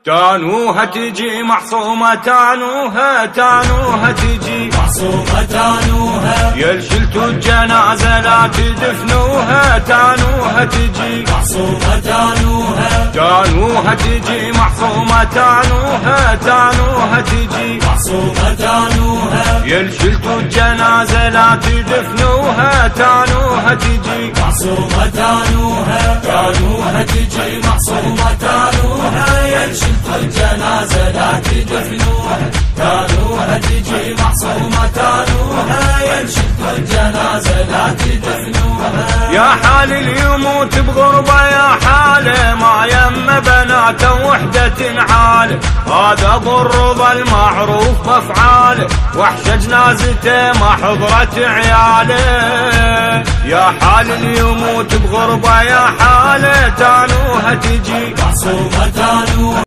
تانوها تجي معصومة، تانوها تجي معصومة، تانوها يلشلتوا الجنازة لا تدفنوها، تانوها تجي معصومة، تانوها تجي معصومة، تانوها تجي معصومة، تانوها يلشلتوا الجنازة لا تدفنوها، تانوها تجي معصومة، تانوها تجي معصومة، تانوها يلشلتوا الجنازة لا تدفنوها، تانوها تجي معصومة، تانوها يلشلتوا الجنازة لا تدفنوها. يا حال اللي يموت بغربة، يا حاله ما يم بناته وحدة عاله، هذا ضرب المعروف بافعاله، وحش جنازته ما حضرت عياله. يا حال اللي يموت بغربة، يا حاله تانوها تجي معصومة، تانوها